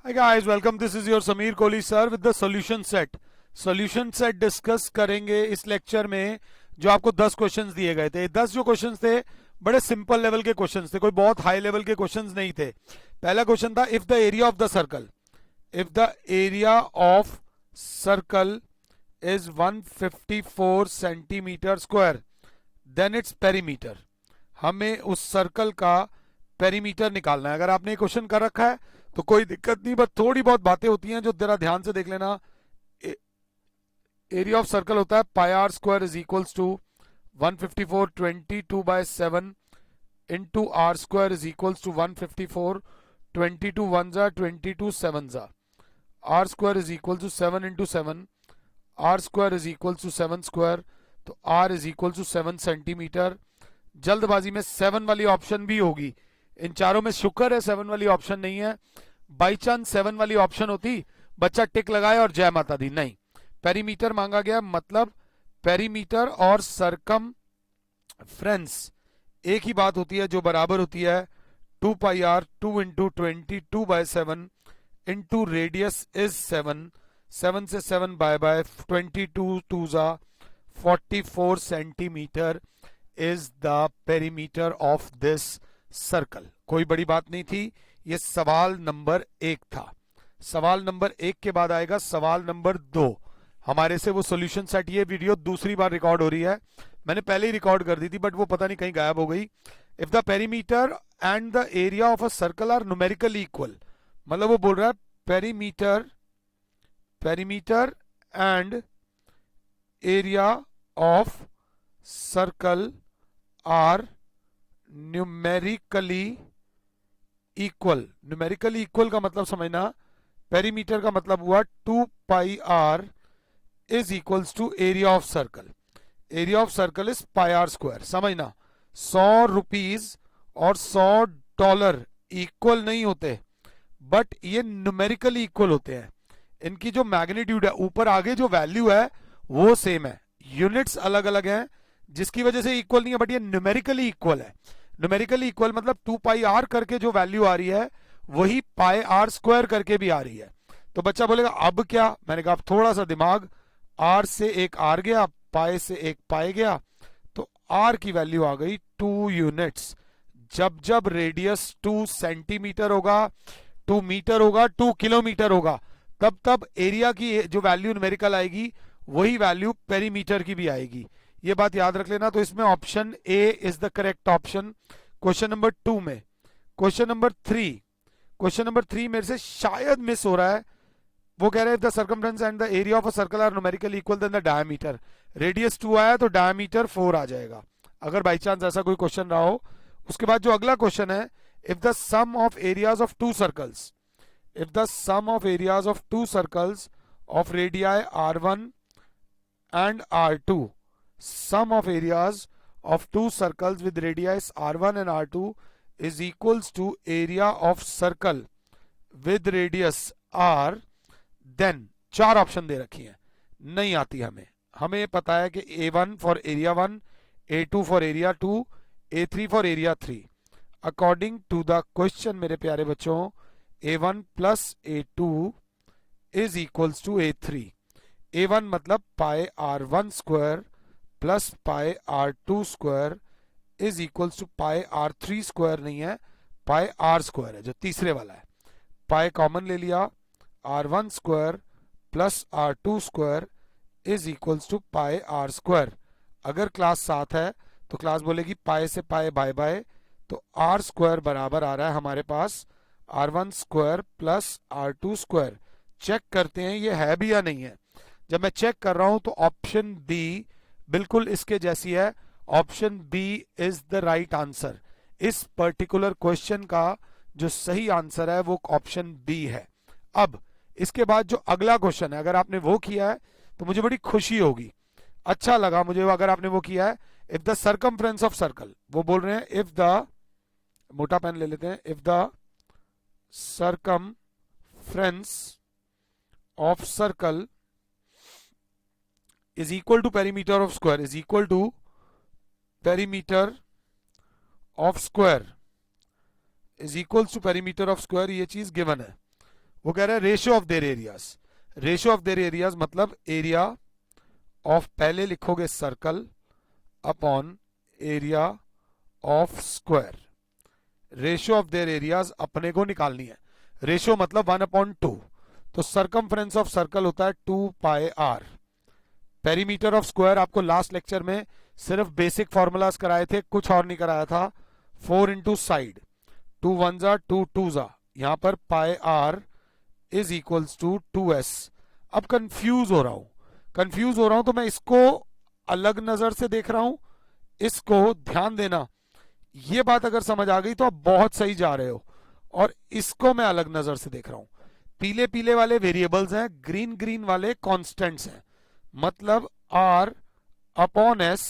Hi guys, welcome. This is your Sameer Kohli sir with the solution set. Solution set discuss करेंगे इस lecture में। जो आपको 10 questions दिए गए थे, 10 जो क्वेश्चंस थे बड़े सिंपल लेवल के क्वेश्चंस थे, कोई बहुत हाई लेवल के क्वेश्चंस नहीं थे। पहला क्वेश्चन था if the area of the circle, if the area of circle is 154 centimetre square then its perimeter. हमें उस सर्कल का पेरीमीटर निकालना है। अगर आपने क्वेश्चन कर रखा है तो कोई दिक्कत नहीं, बट थोड़ी बहुत बातें होती हैं जो जरा ध्यान से देख लेना। एरिया ऑफ सर्कल होता है pi R square is equals to 154 22/7 into R square is equals to 154 22 1 जा 22 7 जा। R square is equal to 7 into 7, R square is equal to 7 square, तो R is equal to 7 centimetre. जल्दबाजी में 7 वाली option भी होगी, इन चारों में शुक्र है 7 वाली ऑप्शन नहीं है। बाई चांस 7 वाली ऑप्शन होती, बच्चा टिक लगाए और जय माता दी। नहीं, पेरीमीटर मांगा गया, मतलब पेरीमीटर और सरकम फ्रेंस एक ही बात होती है, जो बराबर होती है 2 pi R 2 into 22/7 into radius is 7, 7 से 7 बाय 22 2 जा 44 centimetre is the perimeter of this circle. कोई बड़ी बात नहीं थी, ये सवाल नंबर 1 था। सवाल नंबर 1 के बाद आएगा सवाल नंबर 2। हमारे से वो सॉल्यूशन सेट, ये वीडियो दूसरी बार रिकॉर्ड हो रही है, मैंने पहले ही रिकॉर्ड कर दी थी बट वो पता नहीं कहीं गायब हो गई। If the perimeter and the area of a circle are numerically equal, मतलब वो बोल रहा है perimeter and area of circle are numerically equal. Numerically equal का मतलब समझना, पेरीमीटर का मतलब हुआ 2 pi R is equals to area of circle. Area of circle is pi R square. समझना, 100 रुपीज और $100 इक्वल नहीं होते, बट ये न्यूमेरिकली इक्वल होते हैं। इनकी जो मैग्नीट्यूड है, ऊपर आगे जो वैल्यू है वो सेम है, यूनिट्स अलग अलग हैं, जिसकी वजह से इक्वल नहीं है, बट ये न्यूमेरिकली इक्वल है। न्यूमेरिकली इक्वल मतलब 2 पाई आर करके जो वैल्यू आ रही है वही पाई आर स्क्वायर करके भी आ रही है। तो बच्चा बोलेगा अब क्या, मैंने कहा थोड़ा सा दिमाग, आर से एक आर गया, पाई से एक पाई गया, तो आर की वैल्यू आ गई 2 यूनिट्स। जब जब रेडियस 2 सेंटीमीटर होगा, 2 मीटर होगा, 2 किलोमीटर होगा, तब तब एरिया की जो वैल्यू न्यूमेरिकल आएगी वही वैल्यू पेरीमीटर की भी आएगी। ये बात याद रख लेना। तो इसमें option A is the correct option question number 2 में। क्वेश्चन नंबर 3 मेरे से शायद मिस हो रहा है। वो कह रहे हैं the circumference and the area of a circle are numerically equal then the diameter. Radius 2 आया तो डायमीटर 4 आ जाएगा, अगर बाई चांस ऐसा कोई क्वेश्चन रहा हो। उसके बाद जो अगला क्वेश्चन है, if the sum of areas of 2 circles, if the sum of areas of 2 circles of radii R1 and R2, sum of areas of 2 circles with radius R1 and R2 is equals to area of circle with radius R, then 4 option दे रखी हैं, नहीं आती हमें पता है कि A1 for area 1, A2 for area 2, A3 for area 3। According to the question मेरे प्यारे बच्चों, A1 plus A2 is equals to A3। A1 मतलब pi R1 square plus pi R2 square is equals to pi R3 square नहीं है, पाई R square है जो तीसरे वाला है। पाई कॉमन ले लिया, R1 square plus R2 square is equals to pi R square. अगर क्लास 7 है तो क्लास बोलेगी पाई से पाई बाय बाय, तो R स्क्वायर बराबर आ रहा है हमारे पास R1 square plus R2 square. Check करते हैं ये है भी या नहीं है। जब मैं चेक कर रहा हूं तो ऑप्शन बी बिल्कुल इसके जैसी है। Option B is the right answer. इस पर्टिकुलर क्वेश्चन का जो सही आंसर है वो ऑप्शन बी है। अब इसके बाद जो अगला क्वेश्चन है, अगर आपने वो किया है तो मुझे बड़ी खुशी होगी, अच्छा लगा मुझे अगर आपने वो किया है। If the circumference of circle, वो बोल रहे हैं इफ द, मोटा पेन ले लेते हैं, if the circumference of circle is equal to perimeter of square is equal to perimeter of square is equals to perimeter of square, ये चीज गिवन है। वो कह रहा है ratio of their areas. Ratio of their areas मतलब area of, पहले लिखोगे circle upon area of square. Ratio of their areas अपने को निकालनी है। रेशियो मतलब 1/2। तो सरकमफ्रेंस ऑफ सर्कल होता है 2πr। पेरीमीटर ऑफ स्क्वायर आपको लास्ट लेक्चर में सिर्फ बेसिक फॉर्मूलाज कराए थे, कुछ और नहीं कराया था। 4 इंटू साइड, 2 1 जा 2 2 जा, यहां पर πr is equals to 2s। अब कंफ्यूज हो रहा हूं तो मैं इसको अलग नजर से देख रहा हूं, इसको ध्यान देना। ये बात अगर समझ आ गई तो आप बहुत सही जा रहे हो। और इसको मैं अलग नजर से देख रहा हूं। पीले पीले वाले वेरिएबल्स हैं, ग्रीन ग्रीन वाले कांस्टेंट्स हैं। मतलब r अपॉन s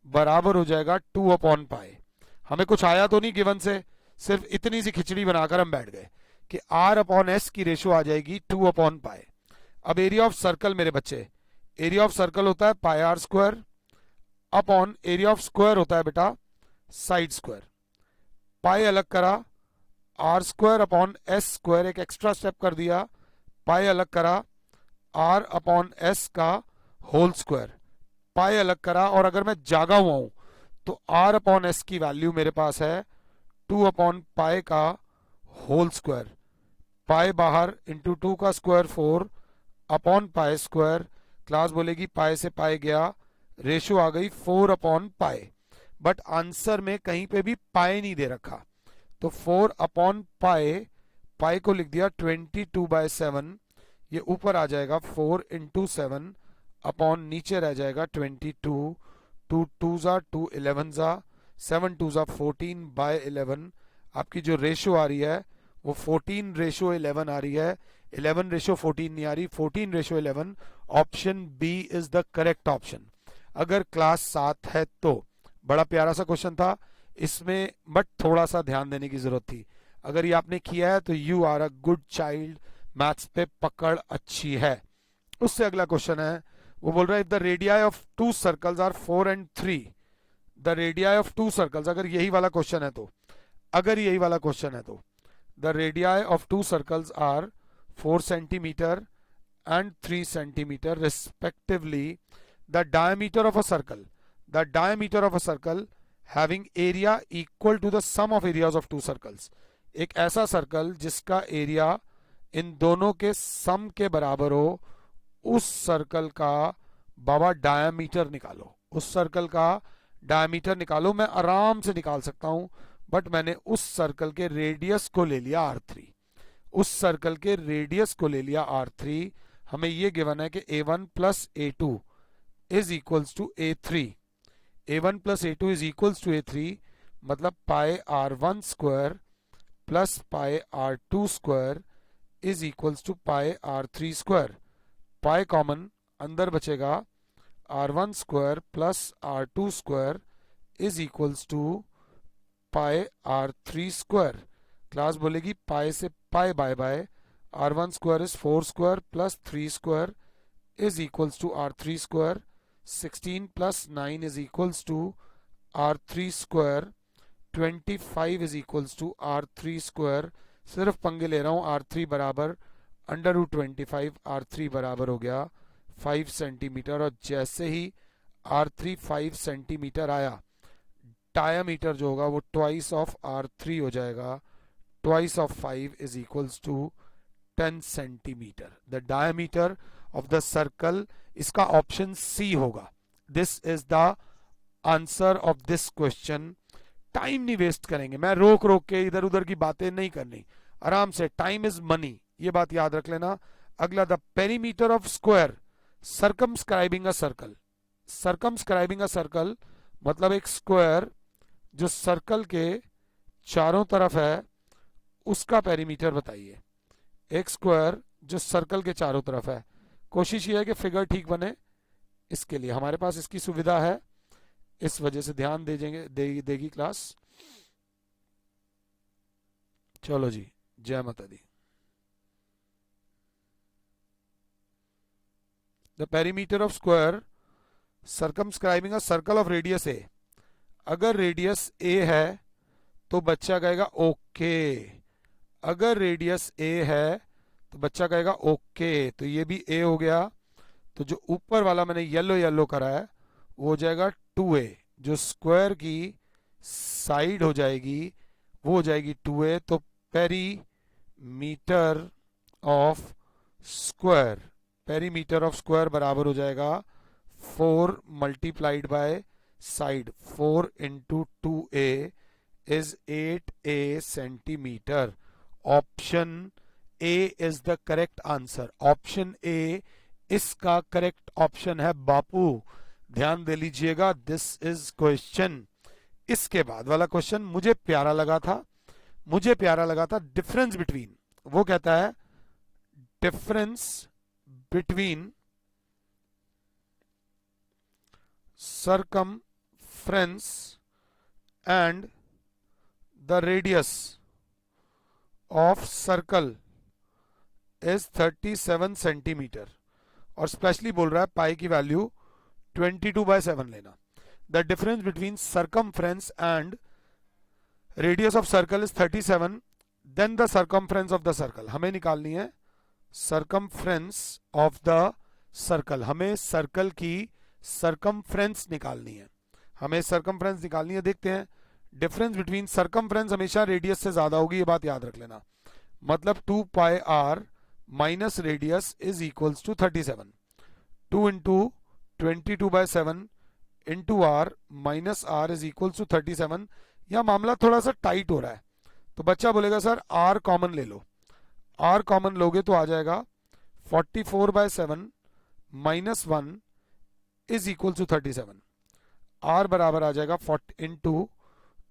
बराबर हो जाएगा 2/π। हमें कुछ आया तो नहीं गिवन से, सिर्फ इतनी सी खिचड़ी बनाकर हम बैठ गए कि r अपॉन s की रेशियो आ जाएगी 2/π। अब एरिया ऑफ सर्कल मेरे बच्चे, एरिया ऑफ सर्कल होता है πr² upon area of square होता है बेटा साइड स्क्वायर। पाई अलग करा, r² अपॉन s², एक एक्स्ट्रा स्टेप कर दिया, पाई अलग करा r अपॉन s का होल स्क्वायर, पाई अलग करा। और अगर मैं जागा हुआ हूं तो r अपॉन s की वैल्यू मेरे पास है 2/π का होल स्क्वायर। पाई बाहर इंटू 2 का square 4 upon pi square. Class बोलेगी पाई से पाई गया, रेशियो आ गई 4/π। बट आंसर में कहीं पे भी पाई नहीं दे रखा, तो 4/π, पाई को लिख दिया 22/7। ये ऊपर आ जाएगा 4 इंटू 7 अपॉन नीचे रह जाएगा 22। 2 2 जा 2 11 जा, 7 2 जा 14/11। आपकी जो रेशियो आ रही है वो 14:11 आ रही है, 11:14 नहीं आ रही, 14:11। Option B is the correct option. अगर क्लास 7 है तो बड़ा प्यारा सा क्वेश्चन था इसमें, बट थोड़ा सा ध्यान देने की जरूरत थी। अगर ये आपने किया है तो you are a good child, maths पे पकड़ अच्छी है। उससे अगला क्वेश्चन है, वो बोल रहा है the radii of 2 circles are 4 and 3। The radii of 2 circles, अगर यही वाला क्वेश्चन है तो, the radii of 2 circles are 4 centimetre and 3 centimeter respectively. The diameter of a circle having area equal to the sum of areas of 2 circles. एक ऐसा circle जिसका area in दोनों के सम के बराबर हो, उस सर्कल का बाबा डायमीटर निकालो। उस सर्कल का डायमीटर निकालो। मैं आराम से निकाल सकता हूं, बट मैंने उस सर्कल के रेडियस को ले लिया r3। हमें ये गिवन है कि a1 plus a2 is equals to a3। a1 plus a2 is equals to a3, मतलब pi r1² plus pi r2² is equals to pi r3²। Pi common अंदर बचेगा, r1² plus r2² is equals to pi r3²। Class बोलेगी pi से pi by by, r1² is 4² plus 3² is equals to r3²। 16 plus 9 is equals to r3²। 25 is equals to r3²। सिर्फ पंगे ले रहा हूं, r3 बराबर √25, r3 बराबर हो गया 5 सेंटीमीटर। और जैसे ही r3 5 सेंटीमीटर आया, डायामीटर जो होगा वो ट्वाइस ऑफ r3 हो जाएगा। Twice of 5 is equals to 10 centimetre. The diameter of the circle, इसका ऑप्शन सी होगा। This is the answer of this question. Time नहीं वेस्ट करेंगे, मैं रोक रोक के इधर उधर की बातें नहीं करनी, आराम से। टाइम इज मनी, ये बात याद रख लेना। अगला, the perimeter of square circumscribing a circle. Circumscribing a circle मतलब एक स्क्वायर जो सर्कल के चारों तरफ है, उसका पेरीमीटर बताइए। एक स्क्वायर जो सर्कल के चारों तरफ है। कोशिश ये है कि फिगर ठीक बने, इसके लिए हमारे पास इसकी सुविधा है, इस वजह से ध्यान देगी क्लास। चलो जी, जय माता दी। The perimeter of square circumscribing a circle of radius A. अगर रेडियस ए है तो बच्चा कहेगा ओके। अगर रेडियस ए है तो बच्चा कहेगा ओके, तो ये भी ए हो गया। तो जो ऊपर वाला मैंने येलो येलो करा है वो हो जाएगा 2a, जो स्क्वायर की साइड हो जाएगी वो हो जाएगी 2a। तो perimeter of square, perimeter of square बराबर हो जाएगा 4 multiplied by side, 4 into 2a is 8a centimetre. Option A is the correct answer. Option A इसका करेक्ट ऑप्शन है बापू, ध्यान दे लीजिएगा। This is question. इसके बाद वाला क्वेश्चन मुझे प्यारा लगा था, मुझे प्यारा लगा था। डिफरेंस बिटवीन, वो कहता है difference between circumference and the radius of circle is 37 centimetre, और स्पेशली बोल रहा है पाई की वैल्यू 22/7 लेना। The difference between circumference and radius of circle is 37, then the circumference of the circle हमें निकालनी है। circumference of the circle, हमें सर्कल की सर्कमफ्रेंस निकालनी है, हमें सर्कमफ्रेंस निकालनी है। देखते हैं, डिफरेंस बिटवीन सर्कमफ्रेंस हमेशा रेडियस से ज्यादा होगी, ये बात याद रख लेना। मतलब 2 pi R minus radius is equals to 37। 2 into 22/7 into R minus R is equals to 37। यह मामला थोड़ा सा टाइट हो रहा है, तो बच्चा बोलेगा सर आर कॉमन ले लो। आर कॉमन लोगे तो आ जाएगा 44/7 minus 1 is equal to 37। R बराबर आ जाएगा 40 इंटू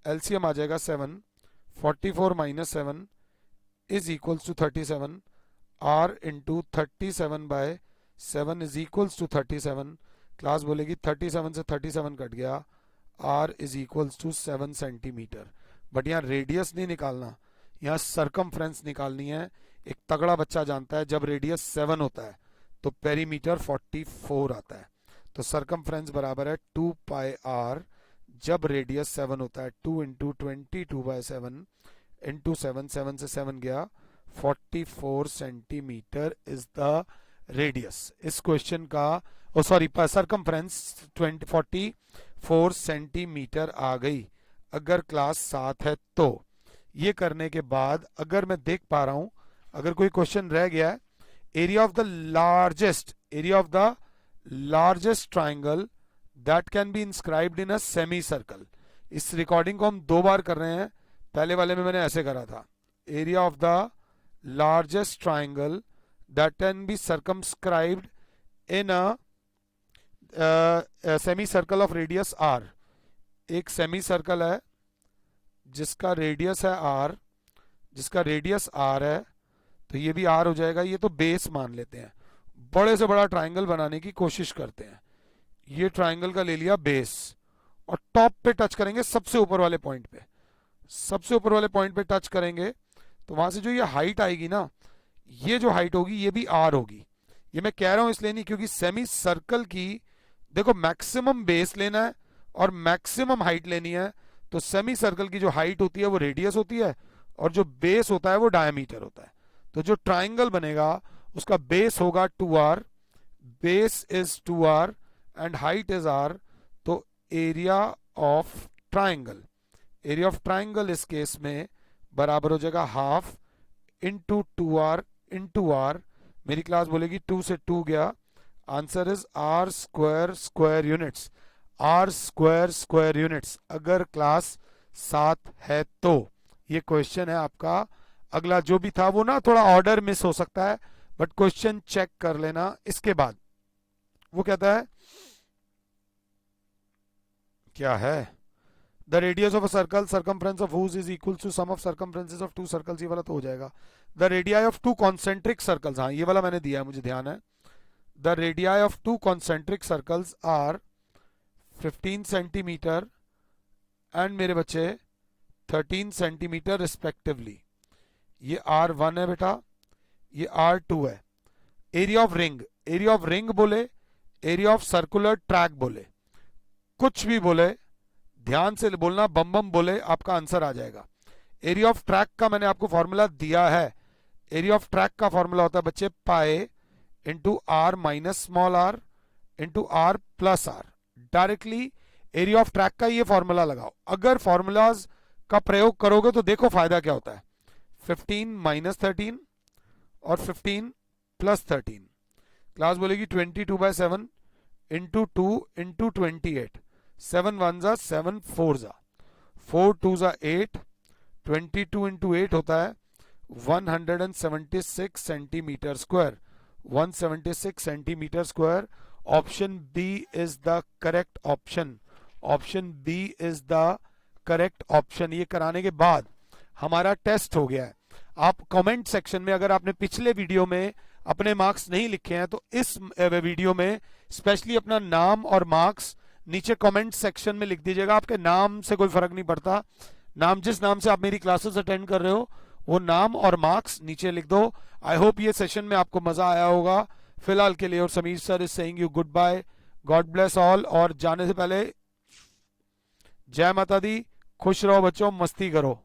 एलसीएम आ जाएगा 7, 44 minus 7 is equal to 37। R into 37/7 is equal to 37। Class बोलेगी 37 से 37 कट गया, R is equal to 7 centimetre. But यहाँ रेडियस नहीं निकालना, यहाँ सरकमफ्रेंस निकालनी है। एक तगड़ा बच्चा जानता है जब रेडियस 7 होता है तो पेरीमीटर 44 आता है। तो सरकमफ्रेंस बराबर है 2 पाई आर, जब रेडियस 7 होता है 2 इंटू 22/7 इंटू 7, 7 से 7 गया, 44 सेंटीमीटर इज द रेडियस। इस क्वेश्चन का सरकमफ्रेंस 44 सेंटीमीटर आ गई अगर क्लास 7 है तो। ये करने के बाद अगर मैं देख पा रहा हूं, अगर कोई क्वेश्चन रह गया है, area of the largest triangle that can B inscribed in a semi circle. इस रिकॉर्डिंग को हम 2 बार कर रहे हैं, पहले वाले में मैंने ऐसे करा था। Area of the largest triangle that can be circumscribed in a semi circle of radius R. एक सेमी सर्कल है जिसका रेडियस है आर, जिसका रेडियस आर है, तो ये भी आर हो जाएगा। ये तो बेस मान लेते हैं, बड़े से बड़ा ट्राइंगल बनाने की कोशिश करते हैं। ये ट्राइंगल का ले लिया बेस, और टॉप पे टच करेंगे सबसे ऊपर वाले पॉइंट पे, सबसे ऊपर वाले पॉइंट पे टच करेंगे तो वहां से जो ये हाइट आएगी ना, ये जो हाइट होगी ये भी आर होगी। ये मैं कह रहा हूं इसलिए नहीं क्योंकि सेमी सर्कल की देखो मैक्सिमम बेस लेना है और मैक्सिमम हाइट लेनी है। तो सेमी सर्कल की जो हाइट होती है वो रेडियस होती है, और जो बेस होता है वो डायमीटर होता है। तो जो ट्राइंगल बनेगा उसका बेस होगा 2r, base is 2r and height is r। तो area of triangle, area of triangle इस केस में बराबर हो जाएगा half into 2r into r। मेरी क्लास बोलेगी 2 से 2 गया, answer is r square square units, r square square units अगर क्लास 7 है तो। ये क्वेश्चन है आपका। अगला जो भी था वो ना थोड़ा ऑर्डर मिस हो सकता है, बट क्वेश्चन चेक कर लेना। इसके बाद वो कहता है क्या है, the radius of a circle circumference of whose is equal to sum of circumferences of 2 circles. ये वाला तो हो जाएगा। The radii of 2 concentric circles, हाँ ये वाला मैंने दिया है, मुझे ध्यान है। The radii of 2 concentric circles are 15 centimetre and मेरे बच्चे 13 सेंटीमीटर रिस्पेक्टिवली। ये R1 है बेटा, ये R2 है। Area of ring, area of ring बोले, एरिया ऑफ सर्कुलर ट्रैक बोले, कुछ भी बोले ध्यान से बोलना, बम बम बोले आपका आंसर आ जाएगा। एरिया ऑफ ट्रैक का मैंने आपको फॉर्मूला दिया है, एरिया ऑफ ट्रैक का फॉर्मूला होता है बच्चे pi into R minus small R into R plus R. Directly area of track का ये फॉर्मूला लगाओ। अगर फॉर्मूलाज का प्रयोग करोगे तो देखो फायदा क्या होता है। 15 माइनस 13 और 15 प्लस 13, क्लास बोलेगी 22/7 इंटू 2 इंटू 28, 7 1 जा 7 4 जा 4 2 जा 8, 22 इंटू 8 होता है 176 centimetre square, 176 centimetre square. Option B is the correct option, option B is the correct option. ये कराने के बाद हमारा टेस्ट हो गया है। आप कमेंट सेक्शन में अगर आपने पिछले वीडियो में अपने मार्क्स नहीं लिखे हैं तो इस वीडियो में स्पेशली अपना नाम और मार्क्स नीचे कमेंट सेक्शन में लिख दीजिएगा। आपके नाम से कोई फर्क नहीं पड़ता, नाम जिस नाम से आप मेरी क्लासेस अटेंड कर रहे हो वो नाम और मार्क्स नीचे लिख दो। आई होप ये सेशन में आपको मजा आया होगा। फिलहाल के लिए और Sameer sir is saying you goodbye, God bless all. और जाने से पहले जय माता दी, खुश रहो बच्चों, मस्ती करो।